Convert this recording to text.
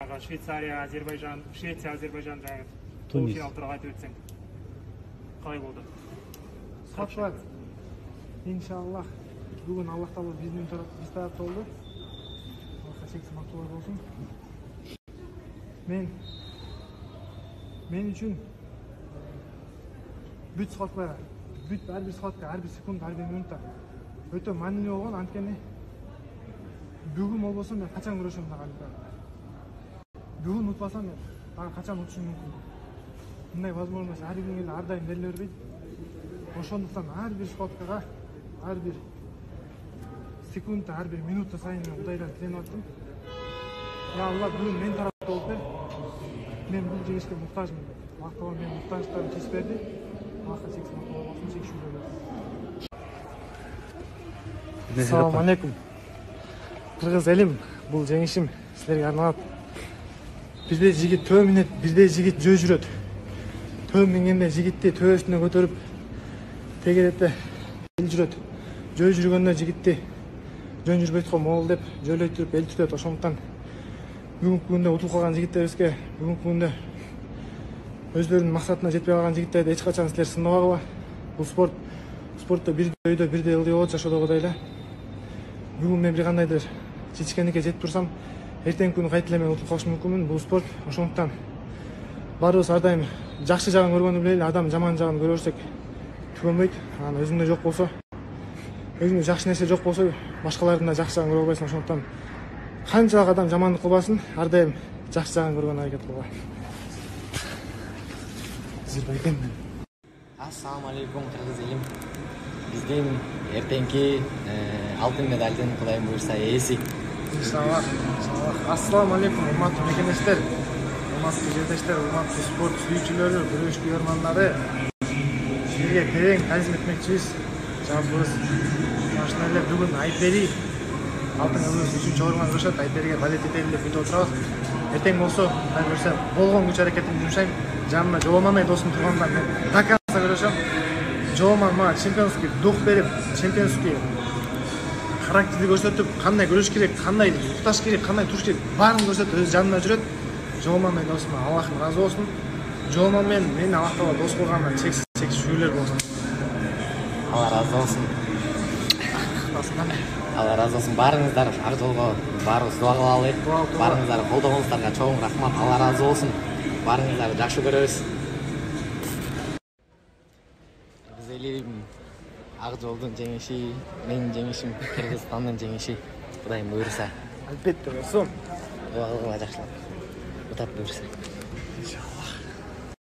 Швейцария, Азербайжан, Швеция, Азербайжан жаңағы Тунис. полуфиналдарға айтып өтсең. Қалай болды? Сатылат. Иншаллах. Бүгін Аллах Тағала біздің тарапта болды. Аллахқа шексіз мақтаулар болсын. Мен үшін бүт сағаттар, әрбір сағатқа, әрбір секунд, әрбір минутта өте мәнілі болған, анткени бүгін ол болса мен қачан көрөшөм маған. Бүгін ұтпасам мен тағы қачан ұтышым мүмкін. Мындай возможность әр күнге әрдайым беріле бербейді. Ошондуктан әрбір сағатқа, әрбір секундта, әрбір минутта сайын мен Кудайдан тіленіп аттым. Я Алла, бүгін мен тарапта болып бер. Мен бұл жеңіске мұқтажмын. Аллах Тағала менің мұқтаждықтарымды кесіп берді. Аллахқа шексіз мақтаулар болсын, шүкір болсын. Ассаламу алейкум. Кыргыз элим, бұл жеңишим силерге арналат. Бирде жигит төө минет, бирде жигит жөө жүрөт. Төө мингенде жигитти төө үстүнө көтөрүп, тегеретте эл жүрөт. Жөө жүргөндө жигитти жөн жүрбөйт го могул деп жөөлөйтүрүп эл түтөт. Ошондуктан бүгүнкү күндө утулуп калган жигиттерибизге, бүгүнкү күндө өздөрүнүн максатына жетпей калган жигиттерди эч качан силер сынабагыла. Бул спортто бирде өйдө, бирде ылдый болот, жашоодогудай эле. Бүгүн мен бир кандайдыр чечкендикке жетип турсам, эртеңки күнү кайта эле мен утулуп калышым мүмкүнмүн. Бул спорт. Ошондуктан баарыбыз ар дайым жакшы жагын көргөндү билели, адам жаман жагын көрө берсек түгөнбөйт. Анан өзүңдө жок болсо, өзүңдө жакшы нерсе жок болсо, башкалардын да жакшы жагын көрө албайсың. Ошондуктан канчалык адам жамандык кылбасын, ар дайым жакшы жагын көргөн аракет кылгыла. Assalamu alaikum Kırgız elim. Биздин эртеңки алтын медалдын Кудайым буйрса ээси. İnşallah. Assalamu alaikum урматтуу мекемештер, урматтуу жердештер, урматтуу спорт сүйүүчүлөрү, күрөш күйөрмандары. Силерге терең тазим этмекчибиз. Жабыбыз машина эле бүгүн Айбери алтын кызыбыз 3-чү орунга күрөшөт. Айбериге балет этели деп күтүп отурабыз. Эртең болсо, дай көрсө, болгон күч аракетимди жумшайм. Жанымда Жооман досум турганда мен доканса көрөшөм. Жооман мага чемпионский дух берип, чемпионский характерди көрсөтүп, кандай күрөш керек, кандай укташ керек, кандай туруш керек, баарын көрсөтүп өз жанында жүрөт. Жооман менен досума Аллахым разы болсун. Жооман менен мени Аллах Таала дос кылганына чексиз шүгүрлөр болсун. Алла разы болсун. Алла разы болсун. Баарыңыздар ак жолго баарыбыз дуа кылалы. Баарыңыздарды колдогоңуздарга чоң рахмат. Алла разы болсун. Баарыңыздарды жакшы көрөбүз. Кыргыз элим ак жолдун жеңиши, менин жеңишим, Кыргызстандын жеңиши Кудайым буйрса. Албетте болсун. Дуа кылгыла жакшылап. Утап буйрса.